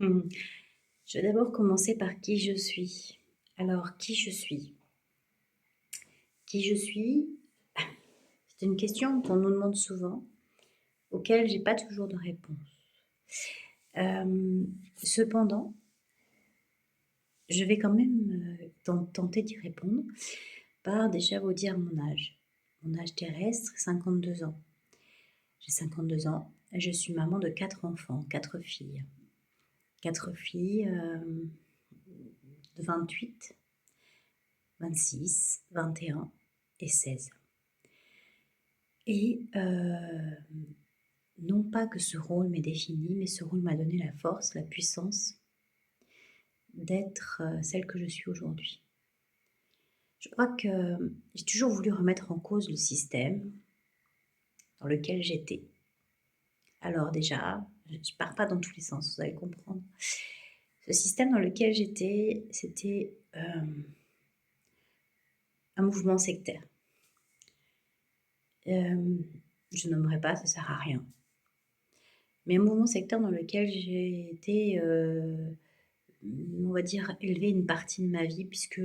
Mmh. Je vais d'abord commencer par qui je suis. Alors, qui je suis? Qui je suis? C'est une question qu'on nous demande souvent, auquel j'ai pas toujours de réponse. Cependant, je vais quand même, tenter d'y répondre par déjà vous dire mon âge. Mon âge terrestre, 52 ans. J'ai 52 ans et je suis maman de 4 enfants, 4 filles. 4 filles, de 28, 26, 21 et 16. Et non pas que ce rôle m'ait définie, mais ce rôle m'a donné la force, la puissance d'être, celle que je suis aujourd'hui. Je crois que j'ai toujours voulu remettre en cause le système dans lequel j'étais. Alors déjà, je ne pars pas dans tous les sens, vous allez comprendre. Ce système dans lequel j'étais, c'était, un mouvement sectaire. Hem, je nommerai pas, ça sert à rien. Mais un mouvement sectaire dans lequel j'ai été, on va dire, élever une partie de ma vie puisque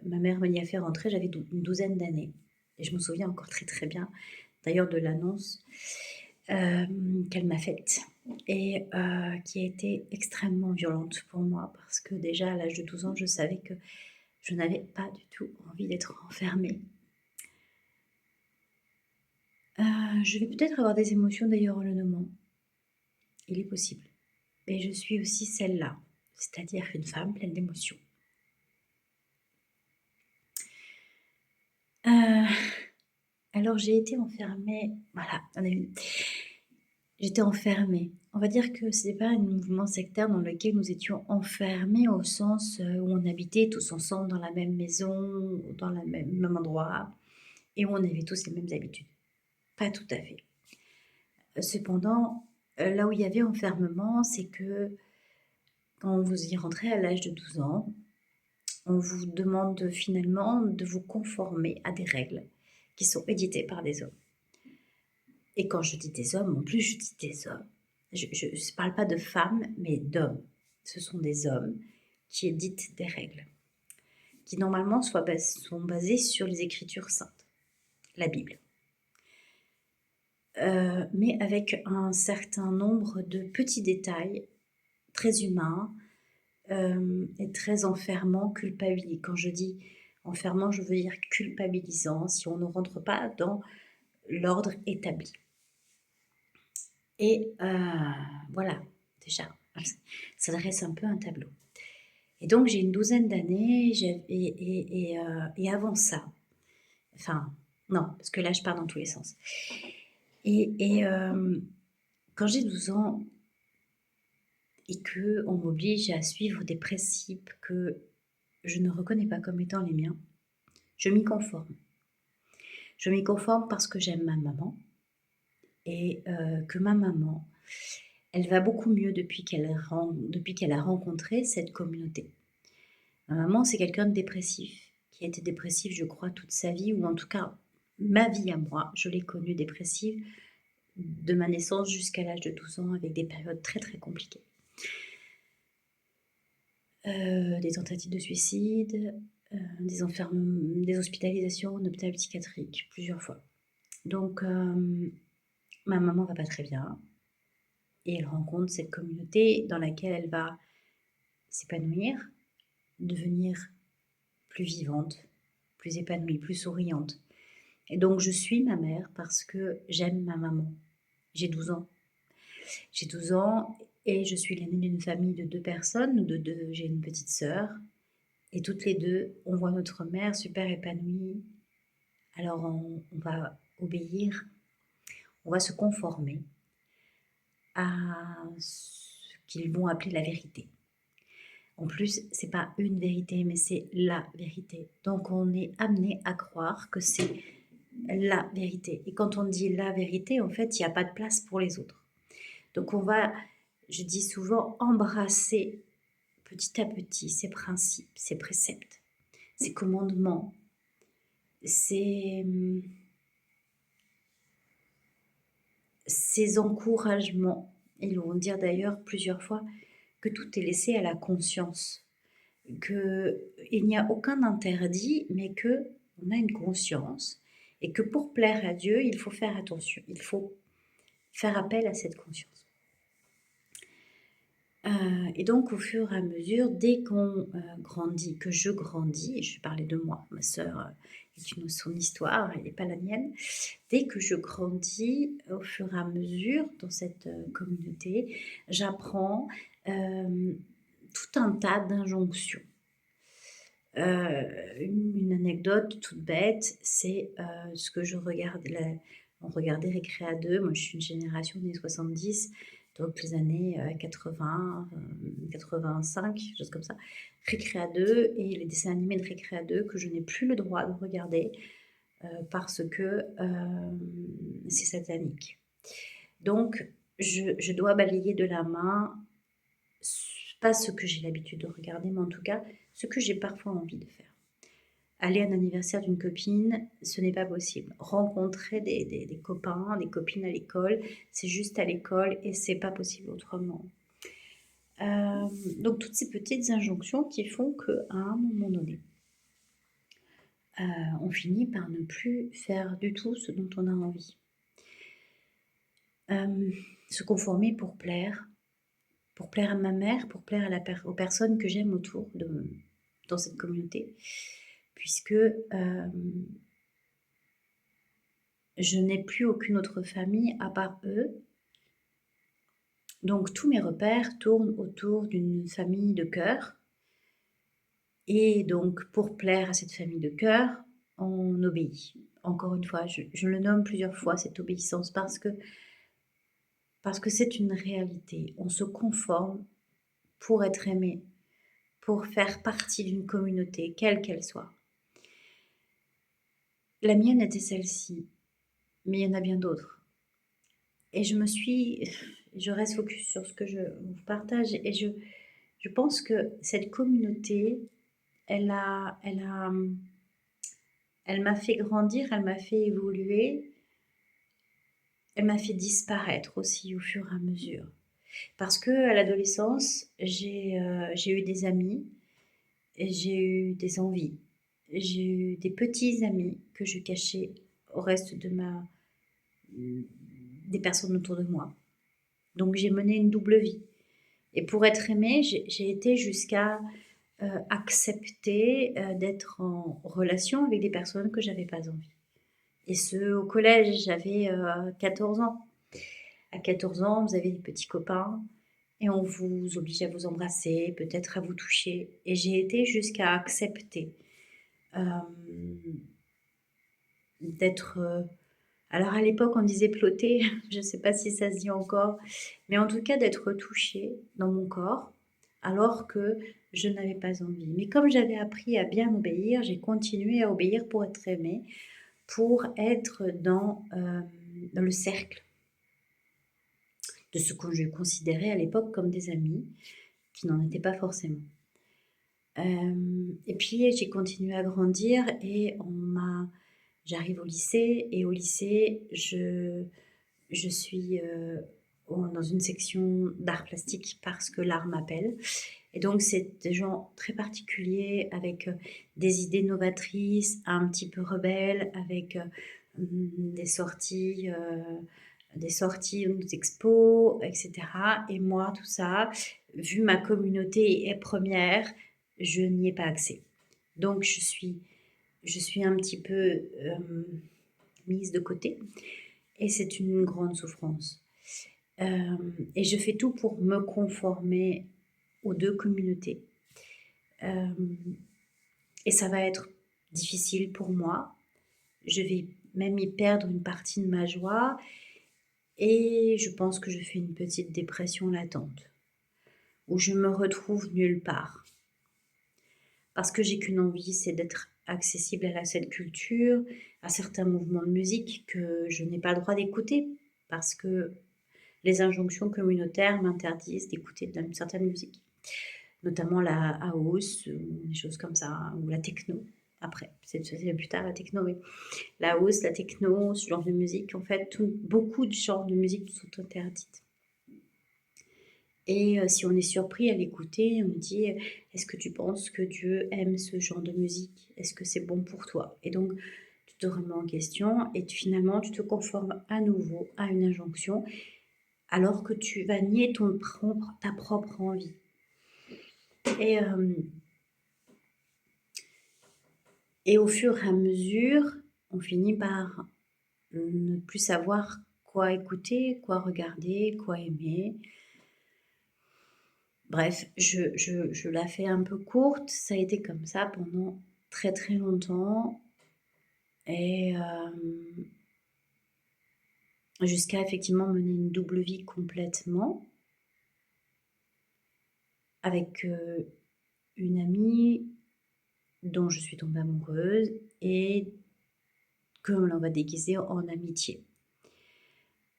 ma mère m'y a fait rentrer, j'avais une douzaine d'années et je me souviens encore très, très bien d'ailleurs de l'annonce, qu'elle m'a faite et qui a été extrêmement violente pour moi parce que déjà à l'âge de 12 ans, je savais que je n'avais pas du tout envie d'être enfermée. Je vais peut-être avoir des émotions d'ailleurs en le nommant, il est possible. Mais je suis aussi celle-là, c'est-à-dire une femme pleine d'émotions. Heu, alors j'ai été enfermée, voilà, on a eu j'étais enfermée. On va dire que c'est pas un mouvement sectaire dans lequel nous étions enfermés au sens, où on habitait tous ensemble dans la même maison, ou dans la même endroit et où on avait tous les mêmes habitudes. Pas tout à fait. Cependant, là où il y avait enfermement, c'est que quand vous y rentrez à l'âge de 12 ans, on vous demande finalement de vous conformer à des règles qui sont éditées par des hommes. Et quand je dis des hommes, en plus je dis des hommes. Je ne parle pas de femmes, mais d'hommes. Ce sont des hommes qui éditent des règles, qui normalement sont basées sur les Écritures saintes, la Bible. Mais avec un certain nombre de petits détails très humains, et très enfermants, quand je dis enfermant, je veux dire culpabilisant, si on ne rentre pas dans l'ordre établi. Et voilà, déjà, ça dresse un peu un tableau. Et donc j'ai une douzaine d'années, et avant ça, enfin non, parce que là je pars dans tous les sens. Quand j'ai 12 ans et qu'on m'oblige à suivre des principes que je ne reconnais pas comme étant les miens, je m'y conforme. Je m'y conforme parce que j'aime ma maman et que ma maman, elle va beaucoup mieux depuis qu'elle a rencontré cette communauté. Ma maman, c'est quelqu'un de dépressif, qui a été dépressif, je crois, toute sa vie, ou en tout cas, ma vie à moi, je l'ai connue dépressive de ma naissance jusqu'à l'âge de 12 ans, avec des périodes très, très compliquées. Des tentatives de suicide, des hospitalisations en hôpital psychiatrique, plusieurs fois. Donc, ma maman va pas très bien et elle rencontre cette communauté dans laquelle elle va s'épanouir, devenir plus vivante, plus épanouie, plus souriante. Et donc je suis ma mère parce que j'aime ma maman. J'ai 12 ans. J'ai 12 ans et je suis l'aînée d'une famille de 2 personnes, j'ai une petite sœur et toutes les 2, on voit notre mère super épanouie. Alors on va obéir, on va se conformer à ce qu'ils vont appeler la vérité. En plus, c'est pas une vérité, mais c'est la vérité. Donc on est amené à croire que c'est la vérité. Et quand on dit la vérité, en fait, il n'y a pas de place pour les autres. Donc on va, je dis souvent, embrasser petit à petit ces principes, ces préceptes, ces commandements, ces, ces encouragements. Ils vont dire d'ailleurs plusieurs fois que tout est laissé à la conscience, qu'il n'y a aucun interdit, mais que on a une conscience et que pour plaire à Dieu, il faut faire attention, il faut faire appel à cette conscience. Et donc au fur et à mesure, dès qu'on grandit, que je grandis, et je vais parler de moi, ma sœur est son histoire, elle n'est pas la mienne. Dès que je grandis, au fur et à mesure dans cette communauté, j'apprends tout un tas d'injonctions. Une anecdote toute bête, c'est ce que je regarde, on regardait Récréa 2, moi je suis une génération des 70, donc les années 80, 85, choses comme ça, Récréa 2 et les dessins animés de Récréa 2 que je n'ai plus le droit de regarder parce que c'est satanique. Donc je dois balayer de la main, pas ce que j'ai l'habitude de regarder, mais en tout cas ce que j'ai parfois envie de faire. Aller à un anniversaire d'une copine, ce n'est pas possible. Rencontrer des copains, des copines à l'école, c'est juste à l'école et c'est pas possible autrement. Donc toutes ces petites injonctions qui font qu'à un moment donné, on finit par ne plus faire du tout ce dont on a envie. Se conformer pour plaire à ma mère, pour plaire aux personnes que j'aime autour dans cette communauté, puisque je n'ai plus aucune autre famille à part eux. Donc tous mes repères tournent autour d'une famille de cœur. Et donc pour plaire à cette famille de cœur, on obéit. Encore une fois, je le nomme plusieurs fois, cette obéissance, parce que c'est une réalité. On se conforme pour être aimé, pour faire partie d'une communauté, quelle qu'elle soit. La mienne était celle-ci, mais il y en a bien d'autres. Et je reste focus sur ce que je vous partage, et je pense que cette communauté, elle m'a fait grandir, elle m'a fait évoluer, elle m'a fait disparaître aussi au fur et à mesure. Parce que à l'adolescence, j'ai eu des amis, et j'ai eu des envies, j'ai eu des petits amis que je cachais au reste des personnes autour de moi. Donc j'ai mené une double vie. Et pour être aimée, j'ai été jusqu'à accepter d'être en relation avec des personnes que j'avais pas envie. Et ce, au collège, j'avais 14 ans. À 14 ans, vous avez des petits copains et on vous oblige à vous embrasser, peut-être à vous toucher. Et j'ai été jusqu'à accepter d'être... alors à l'époque, on disait ploter, je ne sais pas si ça se dit encore, mais en tout cas d'être touchée dans mon corps, alors que je n'avais pas envie. Mais comme j'avais appris à bien obéir, j'ai continué à obéir pour être aimée, pour être dans le cercle de ce que je considérais à l'époque comme des amis, qui n'en étaient pas forcément. Et puis j'ai continué à grandir et j'arrive au lycée, et au lycée, je suis dans une section d'art plastique parce que l'art m'appelle. Et donc, c'est des gens très particuliers avec des idées novatrices, un petit peu rebelles, avec des sorties aux expos, etc. Et moi, tout ça, vu ma communauté est première, je n'y ai pas accès. Donc, je suis un petit peu mise de côté. Et c'est une grande souffrance. Et je fais tout pour me conformer aux deux communautés. Et ça va être difficile pour moi. Je vais même y perdre une partie de ma joie. Et je pense que je fais une petite dépression latente, où je me retrouve nulle part. Parce que j'ai qu'une envie, c'est d'être accessible à cette culture, à certains mouvements de musique que je n'ai pas le droit d'écouter, parce que les injonctions communautaires m'interdisent d'écouter une certaine musique, notamment la house, ou des choses comme ça, ou la techno. Après, c'est plus tard la techno, mais la house, la techno, ce genre de musique, en fait, beaucoup de genres de musique sont interdites. Et si on est surpris à l'écouter, on me dit: «Est-ce que tu penses que Dieu aime ce genre de musique? Est-ce que c'est bon pour toi?» Et donc tu te remets en question et finalement tu te conformes à nouveau à une injonction, alors que tu vas nier ta propre envie. Et et au fur et à mesure, on finit par ne plus savoir quoi écouter, quoi regarder, quoi aimer. Bref, je la fais un peu courte, ça a été comme ça pendant très, très longtemps et jusqu'à effectivement mener une double vie complètement avec, une amie dont je suis tombée amoureuse et que l'on va déguiser en amitié.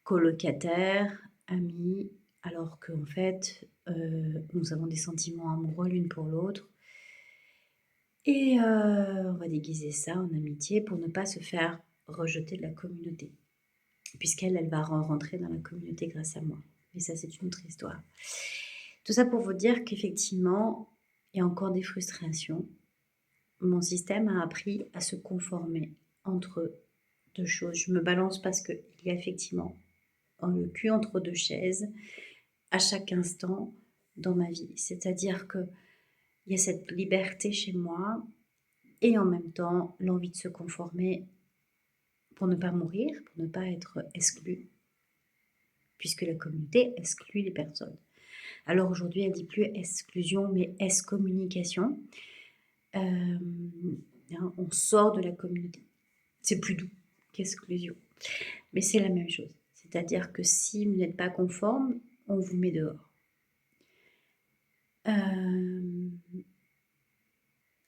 Colocataire, amie, alors qu'en fait, nous avons des sentiments amoureux l'une pour l'autre et on va déguiser ça en amitié pour ne pas se faire rejeter de la communauté. Puisqu'elle, elle va rentrer dans la communauté grâce à moi. Mais ça, c'est une autre histoire. Tout ça pour vous dire qu'effectivement, il y a encore des frustrations. Mon système a appris à se conformer entre deux choses. Je me balance parce qu'il y a effectivement le cul entre deux chaises à chaque instant dans ma vie. C'est-à-dire qu'il y a cette liberté chez moi et en même temps l'envie de se conformer pour ne pas mourir, pour ne pas être exclu, puisque la communauté exclut les personnes. Alors aujourd'hui, elle dit plus exclusion, mais excommunication. On sort de la communauté. C'est plus doux qu'exclusion. Mais c'est la même chose. C'est-à-dire que si vous n'êtes pas conforme, on vous met dehors. À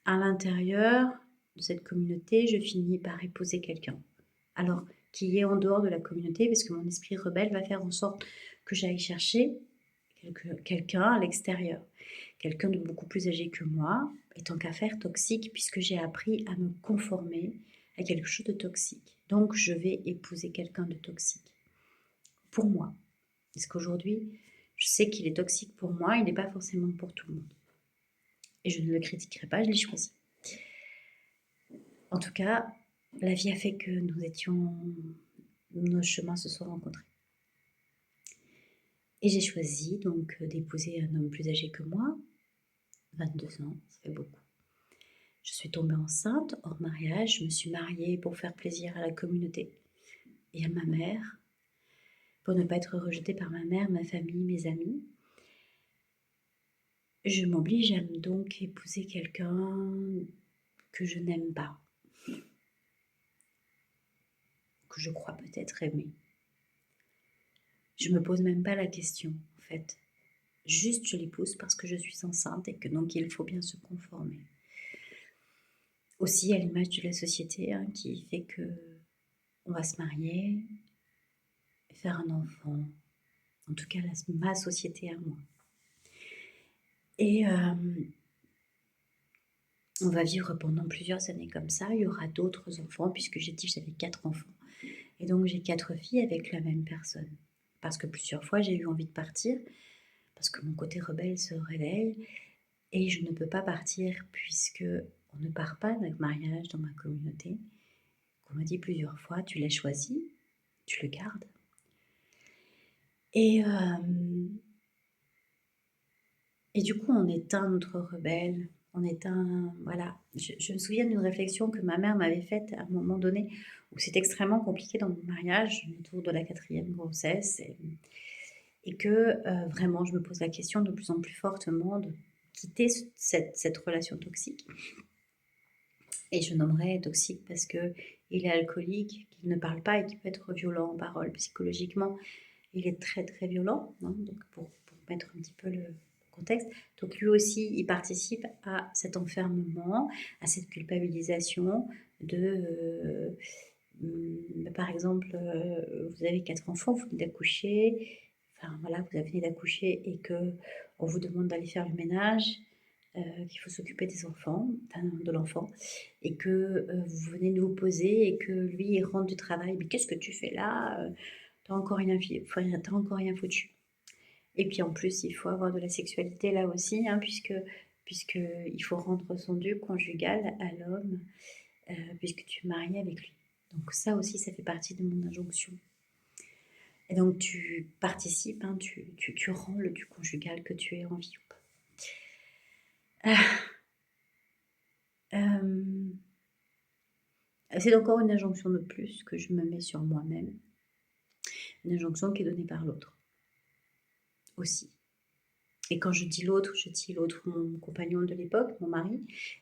l'intérieur de cette communauté, je finis par épouser quelqu'un. Alors, qui est en dehors de la communauté, parce que mon esprit rebelle va faire en sorte que j'aille chercher quelqu'un à l'extérieur. Quelqu'un de beaucoup plus âgé que moi, et tant qu'à faire toxique, puisque j'ai appris à me conformer à quelque chose de toxique. Donc, je vais épouser quelqu'un de toxique. Pour moi. Parce qu'aujourd'hui, je sais qu'il est toxique pour moi, il n'est pas forcément pour tout le monde. Et je ne le critiquerai pas, je l'ai choisi. En tout cas, la vie a fait que nos chemins se sont rencontrés. Et j'ai choisi donc d'épouser un homme plus âgé que moi, 22 ans, ça fait beaucoup. Je suis tombée enceinte hors mariage, je me suis mariée pour faire plaisir à la communauté et à ma mère, pour ne pas être rejetée par ma mère, ma famille, mes amis. Je m'oblige à donc épouser quelqu'un que je n'aime pas, que je crois peut-être aimer. Je me pose même pas la question, en fait. Juste, je l'épouse parce que je suis enceinte et que donc il faut bien se conformer. Aussi à l'image de la société qui fait que on va se marier, faire un enfant. En tout cas, ma société à moi. Et on va vivre pendant plusieurs années comme ça. Il y aura d'autres enfants, puisque j'ai dit que j'avais 4 enfants. Et donc, j'ai 4 filles avec la même personne. Parce que plusieurs fois, j'ai eu envie de partir, parce que mon côté rebelle se réveille. Et je ne peux pas partir, puisque on ne part pas d'un mariage dans ma communauté. On m'a dit plusieurs fois, tu l'as choisi, tu le gardes. Et du coup, on éteint notre rebelle. On éteint, voilà. Je me souviens d'une réflexion que ma mère m'avait faite à un moment donné où c'était extrêmement compliqué dans mon mariage, autour de la 4e grossesse. Et que vraiment, je me pose la question de plus en plus fortement de quitter cette relation toxique. Et je nommerai toxique parce qu'il est alcoolique, qu'il ne parle pas et qu'il peut être violent en parole. Psychologiquement, il est très très violent. Donc pour mettre un petit peu le contexte. Donc lui aussi, il participe à cet enfermement, à cette culpabilisation de... par exemple, vous avez 4 enfants, vous venez d'accoucher, enfin voilà, vous venez d'accoucher et qu'on vous demande d'aller faire le ménage, qu'il faut s'occuper des enfants, de l'enfant, et que vous venez de vous poser et que lui, il rentre du travail. Mais qu'est-ce que tu fais là? T'as encore rien foutu. Et puis en plus, il faut avoir de la sexualité là aussi, hein, puisque il faut rendre son dû conjugal à l'homme, puisque tu es mariée avec lui. Donc ça aussi, ça fait partie de mon injonction. Et donc tu participes, hein, tu rends le dû conjugal que tu aies envie ou pas. C'est encore une injonction de plus que je me mets sur moi-même. Une injonction qui est donnée par l'autre aussi. Et quand je dis l'autre, mon compagnon de l'époque, mon mari,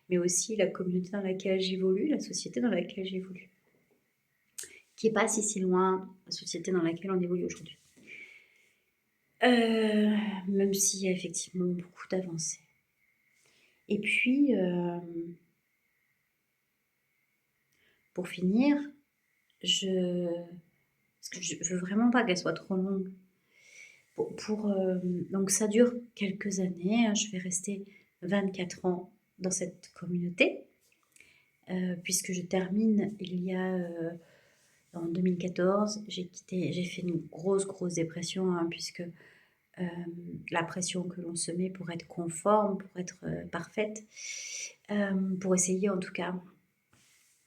mais aussi la communauté dans laquelle j'évolue, la société dans laquelle j'évolue, qui n'est pas si loin la société dans laquelle on évolue aujourd'hui. Même s'il y a effectivement beaucoup d'avancées. Et puis, pour finir, parce que je veux vraiment pas qu'elle soit trop longue. Donc ça dure quelques années, hein, je vais rester 24 ans dans cette communauté, puisque je termine en 2014, j'ai fait une grosse dépression, hein, puisque la pression que l'on se met pour être conforme, pour être parfaite, pour essayer en tout cas,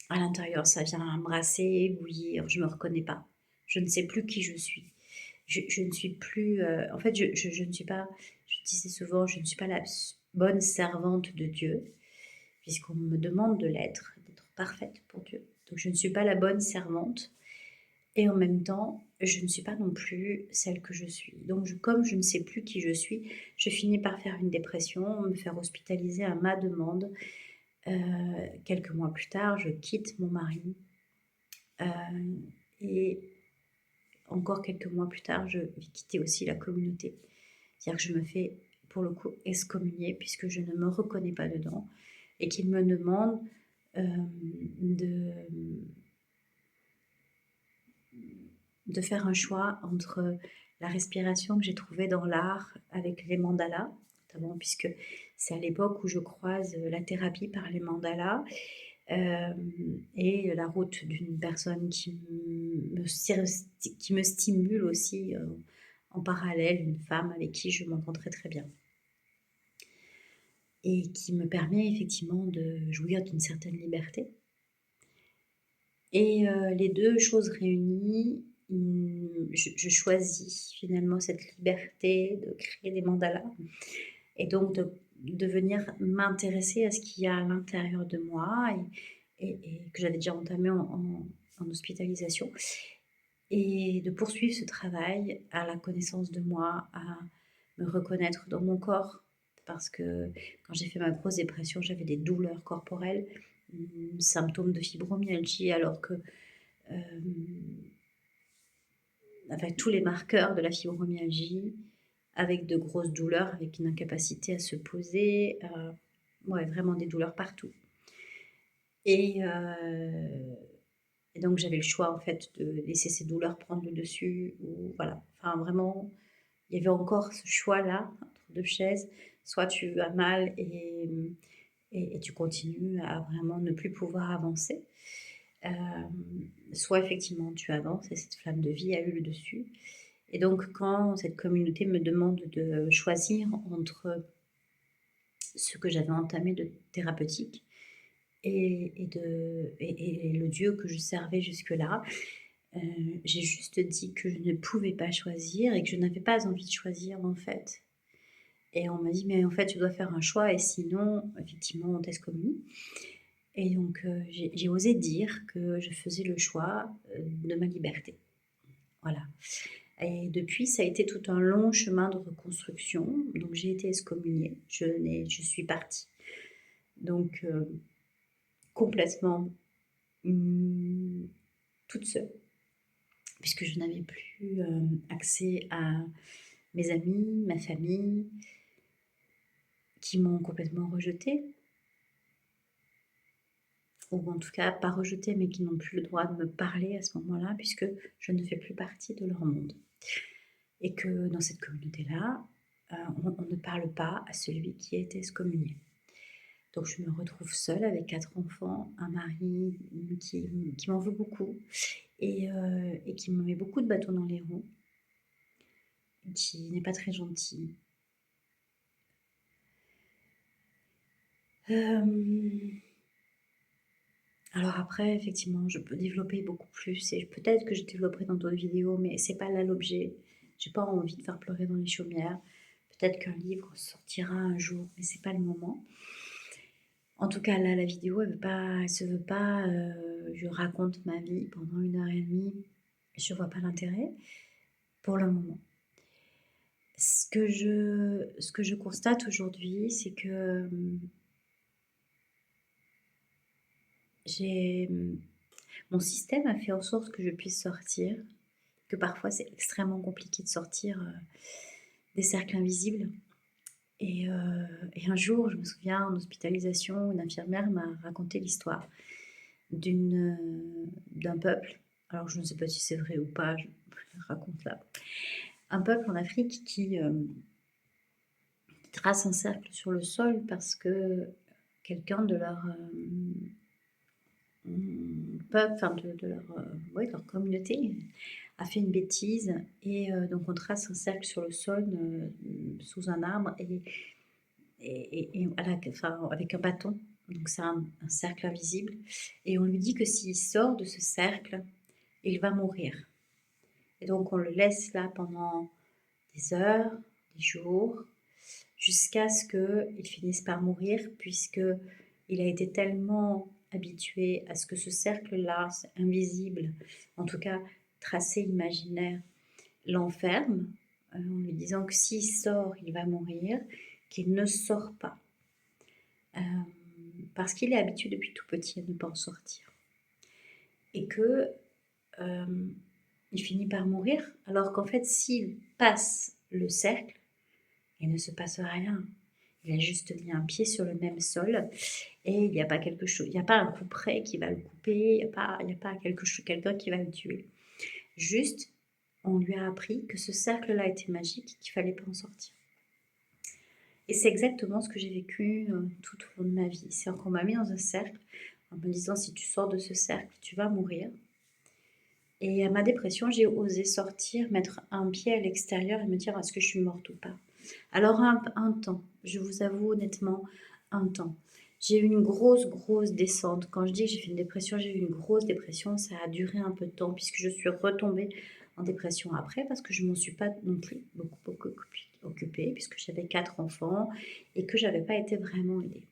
à l'intérieur, ça vient brasser, bouillir, je ne me reconnais pas, je ne sais plus qui je suis. Je ne suis plus... en fait, je ne suis pas... Je disais souvent, je ne suis pas la bonne servante de Dieu, puisqu'on me demande de l'être, d'être parfaite pour Dieu. Donc je ne suis pas la bonne servante. Et en même temps, je ne suis pas non plus celle que je suis. Donc comme je ne sais plus qui je suis, je finis par faire une dépression, me faire hospitaliser à ma demande. Quelques mois plus tard, je quitte mon mari. Et encore quelques mois plus tard, je vais quitter aussi la communauté. C'est-à-dire que je me fais, pour le coup, excommunier puisque je ne me reconnais pas dedans et qu'il me demande de faire un choix entre la respiration que j'ai trouvée dans l'art avec les mandalas, notamment puisque c'est à l'époque où je croise la thérapie par les mandalas, et la route d'une personne qui me stimule aussi en parallèle, une femme avec qui je m'entends très très bien. Et qui me permet effectivement de jouir d'une certaine liberté. Et les deux choses réunies, je choisis finalement cette liberté de créer des mandalas et donc de venir m'intéresser à ce qu'il y a à l'intérieur de moi et que j'avais déjà entamé en hospitalisation et de poursuivre ce travail à la connaissance de moi, à me reconnaître dans mon corps parce que quand j'ai fait ma grosse dépression, j'avais des douleurs corporelles, symptômes de fibromyalgie alors que avec tous les marqueurs de la fibromyalgie, avec de grosses douleurs, avec une incapacité à se poser, ouais, vraiment des douleurs partout. Et donc j'avais le choix en fait de laisser ces douleurs prendre le dessus, ou voilà. Enfin vraiment, il y avait encore ce choix-là entre deux chaises. Soit tu as mal et tu continues à vraiment ne plus pouvoir avancer. Soit effectivement tu avances et cette flamme de vie a eu le dessus. Et donc quand cette communauté me demande de choisir entre ce que j'avais entamé de thérapeutique et le Dieu que je servais jusque-là, j'ai juste dit que je ne pouvais pas choisir et que je n'avais pas envie de choisir en fait. Et on m'a dit mais en fait tu dois faire un choix et sinon effectivement on t'excommunie. Et donc j'ai osé dire que je faisais le choix de ma liberté. Voilà. Et depuis, ça a été tout un long chemin de reconstruction. Donc j'ai été excommuniée, je suis partie. Donc complètement toute seule, puisque je n'avais plus accès à mes amis, ma famille, qui m'ont complètement rejetée. Ou en tout cas pas rejetée, mais qui n'ont plus le droit de me parler à ce moment-là, puisque je ne fais plus partie de leur monde. Et que dans cette communauté-là, on ne parle pas à celui qui a été excommunié. Donc je me retrouve seule avec 4 enfants, un mari qui m'en veut beaucoup et qui me met beaucoup de bâtons dans les roues, qui n'est pas très gentil. Hem, alors après, effectivement, je peux développer beaucoup plus et peut-être que je développerai dans d'autres vidéos, mais c'est pas là l'objet. J'ai pas envie de faire pleurer dans les chaumières. Peut-être qu'un livre sortira un jour, mais c'est pas le moment. En tout cas, là, la vidéo, elle se veut pas, je raconte ma vie pendant 1 heure et demie. Je vois pas l'intérêt, pour le moment. Ce que je constate aujourd'hui, c'est que, j'ai, mon système a fait en sorte que je puisse sortir, que parfois c'est extrêmement compliqué de sortir, des cercles invisibles et un jour, je me souviens en hospitalisation, une infirmière m'a raconté l'histoire d'un peuple. Alors je ne sais pas si c'est vrai ou pas, je raconte là. Un peuple en Afrique qui trace un cercle sur le sol parce que quelqu'un de leur peuple, enfin de leur, ouais, de leur communauté a fait une bêtise et donc on trace un cercle sur le sol sous un arbre et enfin, avec un bâton. Donc c'est un cercle invisible et on lui dit que s'il sort de ce cercle, il va mourir. Et donc on le laisse là pendant des heures, des jours, jusqu'à ce qu'il finisse par mourir, puisque il a été tellement habitué à ce que ce cercle-là, invisible, en tout cas tracé imaginaire, l'enferme, en lui disant que s'il sort, il va mourir, qu'il ne sort pas. Parce qu'il est habitué depuis tout petit à ne pas en sortir. Et que il finit par mourir, alors qu'en fait, s'il passe le cercle, il ne se passe rien. Il a juste mis un pied sur le même sol et il n'y a pas quelque chose, il n'y a pas un coup près qui va le couper, il n'y a pas quelqu'un qui va le tuer. Juste, on lui a appris que ce cercle-là était magique, qu'il fallait pas en sortir. Et c'est exactement ce que j'ai vécu tout au long de ma vie. C'est qu'on m'a mis dans un cercle en me disant si tu sors de ce cercle, tu vas mourir. Et à ma dépression, j'ai osé sortir, mettre un pied à l'extérieur et me dire est-ce que je suis morte ou pas. Alors un temps, je vous avoue honnêtement, un temps. J'ai eu une grosse descente. Quand je dis que j'ai fait une dépression, j'ai eu une grosse dépression. Ça a duré un peu de temps puisque je suis retombée en dépression après parce que je ne m'en suis pas non plus beaucoup occupée puisque j'avais 4 enfants et que j'avais pas été vraiment aidée.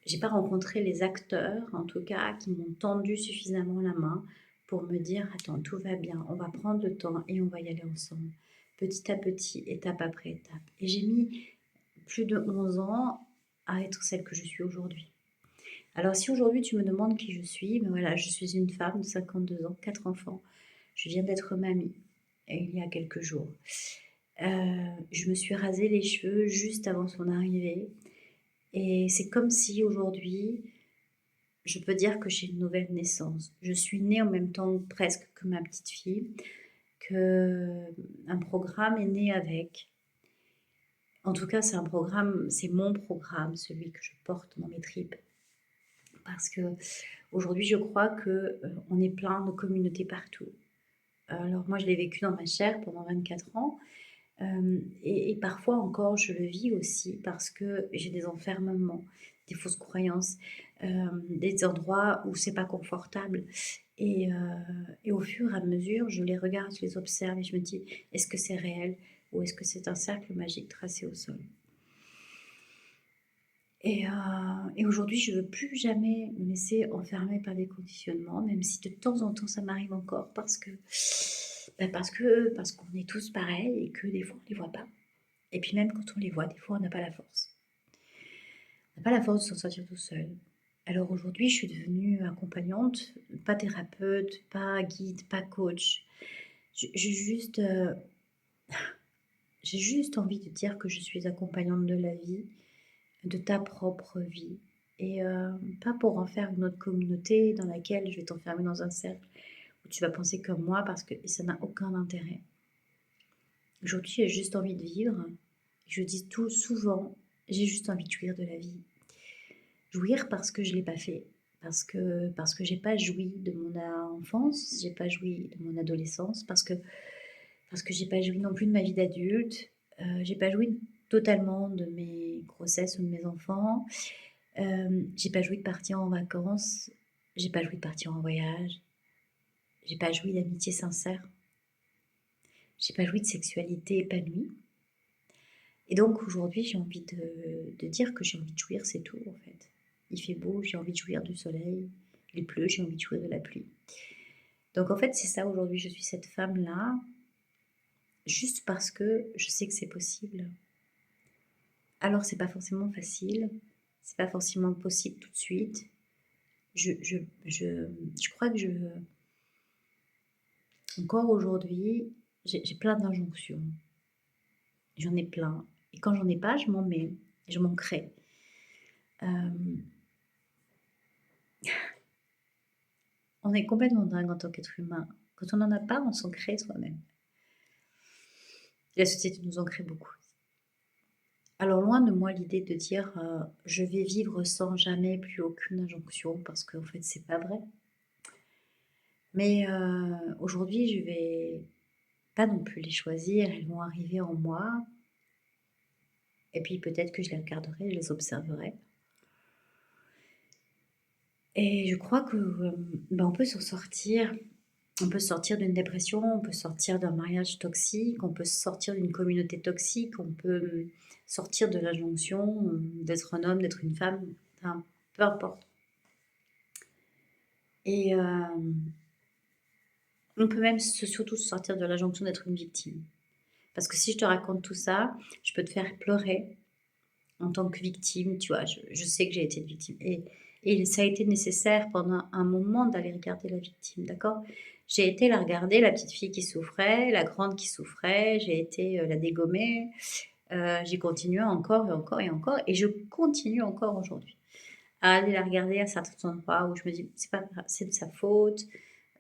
J'ai pas rencontré les acteurs, en tout cas, qui m'ont tendu suffisamment la main pour me dire attends, tout va bien, on va prendre le temps et on va y aller ensemble, petit à petit, étape après étape. Et j'ai mis plus de 11 ans à être celle que je suis aujourd'hui. Alors si aujourd'hui tu me demandes qui je suis, ben voilà, je suis une femme de 52 ans, 4 enfants. Je viens d'être mamie il y a quelques jours. Je me suis rasé les cheveux juste avant son arrivée. Et c'est comme si aujourd'hui, je peux dire que j'ai une nouvelle naissance. Je suis née en même temps presque que ma petite fille, que un programme est né avec. En tout cas, c'est un programme, c'est mon programme, celui que je porte dans mes tripes. Parce que aujourd'hui, je crois que on est plein de communautés partout. Alors moi, je l'ai vécu dans ma chair pendant 24 ans. Et parfois encore, je le vis aussi parce que j'ai des enfermements, des fausses croyances, des endroits où c'est pas confortable. Et, euh, et au fur et à mesure, je les regarde, je les observe et je me dis, est-ce que c'est réel ou est-ce que c'est un cercle magique tracé au sol? Et aujourd'hui, je ne veux plus jamais me laisser enfermer par des conditionnements, même si de temps en temps ça m'arrive encore parce qu'on est tous pareils et que des fois on ne les voit pas. Et puis même quand on les voit, des fois on n'a pas la force. On n'a pas la force de s'en sortir tout seul. Alors aujourd'hui, je suis devenue accompagnante, pas thérapeute, pas guide, pas coach. J'ai juste, j'ai juste envie de dire que je suis accompagnante de la vie, de ta propre vie. Et pas pour en faire une autre communauté dans laquelle je vais t'enfermer dans un cercle où tu vas penser comme moi parce que ça n'a aucun intérêt. Aujourd'hui, j'ai juste envie de vivre. Je dis tout souvent, j'ai juste envie de jouir de la vie. Jouir parce que je ne l'ai pas fait. Parce que j'ai pas joui de mon enfance, j'ai pas joui de mon adolescence, parce que parce que j'ai pas joui non plus de ma vie d'adulte, j'ai pas joui totalement de mes grossesses ou de mes enfants, j'ai pas joui de partir en vacances, j'ai pas joui de partir en voyage, j'ai pas joui d'amitié sincère, j'ai pas joui de sexualité épanouie. Et donc aujourd'hui, j'ai envie de dire que j'ai envie de jouir, c'est tout en fait. Il fait beau, j'ai envie de jouir du soleil. Il pleut, j'ai envie de jouir de la pluie. Donc en fait, c'est ça aujourd'hui, je suis cette femme-là, juste parce que je sais que c'est possible. Alors c'est pas forcément facile, c'est pas forcément possible tout de suite. Je crois que encore aujourd'hui, j'ai plein d'injonctions. J'en ai plein. Et quand j'en ai pas, je m'en mets, je m'en crée. On est complètement dingue en tant qu'être humain. Quand on n'en a pas, on s'en crée soi-même. Et la société nous en crée beaucoup. Alors loin de moi l'idée de dire je vais vivre sans jamais plus aucune injonction, parce qu'en fait c'est pas vrai. Mais aujourd'hui je vais pas non plus les choisir, elles vont arriver en moi. Et puis peut-être que je les regarderai, je les observerai. Et je crois que on peut s'en sortir. On peut sortir d'une dépression, on peut sortir d'un mariage toxique, on peut sortir d'une communauté toxique, on peut sortir de l'injonction d'être un homme, d'être une femme, enfin, peu importe. Et on peut même surtout sortir de l'injonction d'être une victime. Parce que si je te raconte tout ça, je peux te faire pleurer en tant que victime, tu vois, je sais que j'ai été une victime. Et ça a été nécessaire pendant un moment d'aller regarder la victime, d'accord? J'ai été la regarder, la petite fille qui souffrait, la grande qui souffrait, j'ai été la dégommer, j'ai continué encore et encore et encore, et je continue encore aujourd'hui à aller la regarder à certains endroits où je me dis, c'est pas grave, c'est de sa faute,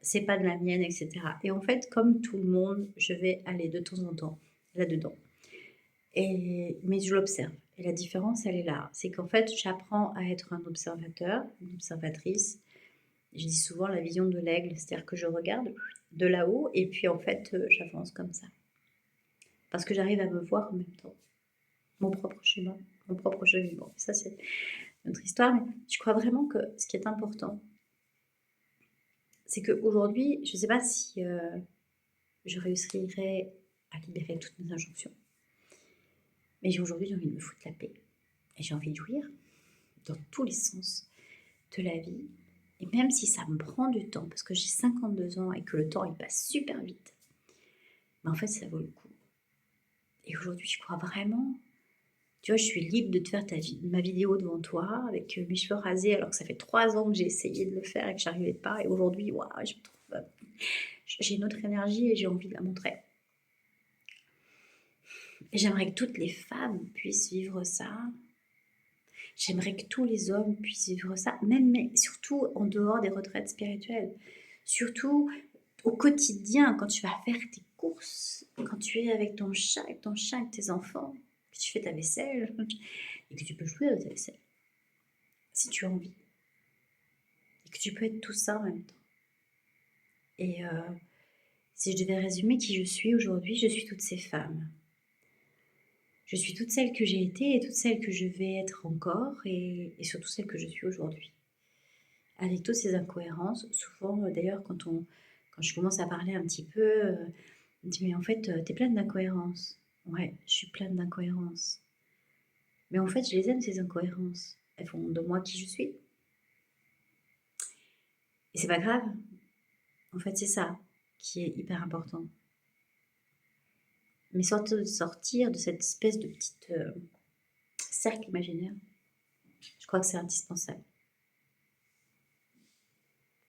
c'est pas de la mienne, etc. Et en fait, comme tout le monde, je vais aller de temps en temps là-dedans. Mais je l'observe. Et la différence, elle est là. C'est qu'en fait, j'apprends à être un observateur, une observatrice. Je dis souvent la vision de l'aigle, c'est-à-dire que je regarde de là-haut et puis en fait, j'avance comme ça. Parce que j'arrive à me voir en même temps. Mon propre chemin, mon propre cheminement. Ça, c'est notre histoire. Mais je crois vraiment que ce qui est important, c'est qu'aujourd'hui, je ne sais pas si je réussirai à libérer toutes mes injonctions. Mais aujourd'hui, j'ai envie de me foutre la paix. Et j'ai envie de jouir dans tous les sens de la vie. Et même si ça me prend du temps, parce que j'ai 52 ans et que le temps il passe super vite, mais en fait ça vaut le coup. Et aujourd'hui je crois vraiment, tu vois, je suis libre de te faire ma vidéo devant toi avec mes cheveux rasés alors que ça fait 3 ans que j'ai essayé de le faire et que j'arrivais pas. Et aujourd'hui, waouh, je me trouve, j'ai une autre énergie et j'ai envie de la montrer. Et j'aimerais que toutes les femmes puissent vivre ça. J'aimerais que tous les hommes puissent vivre ça, même, mais surtout en dehors des retraites spirituelles. Surtout au quotidien, quand tu vas faire tes courses, quand tu es avec ton chat, avec tes enfants, que tu fais ta vaisselle, et que tu peux jouer à ta vaisselle, si tu as envie. Et que tu peux être tout ça en même temps. Et si je devais résumer qui je suis aujourd'hui, je suis toutes ces femmes. Je suis toutes celles que j'ai été et toutes celles que je vais être encore et surtout celles que je suis aujourd'hui. Avec toutes ces incohérences, souvent d'ailleurs quand je commence à parler un petit peu, on me dit mais en fait t'es pleine d'incohérences. Ouais, je suis pleine d'incohérences. Mais en fait je les aime ces incohérences. Elles font de moi qui je suis. Et c'est pas grave. En fait c'est ça qui est hyper important. Mais sortir de cette espèce de petite cercle imaginaire, je crois que c'est indispensable.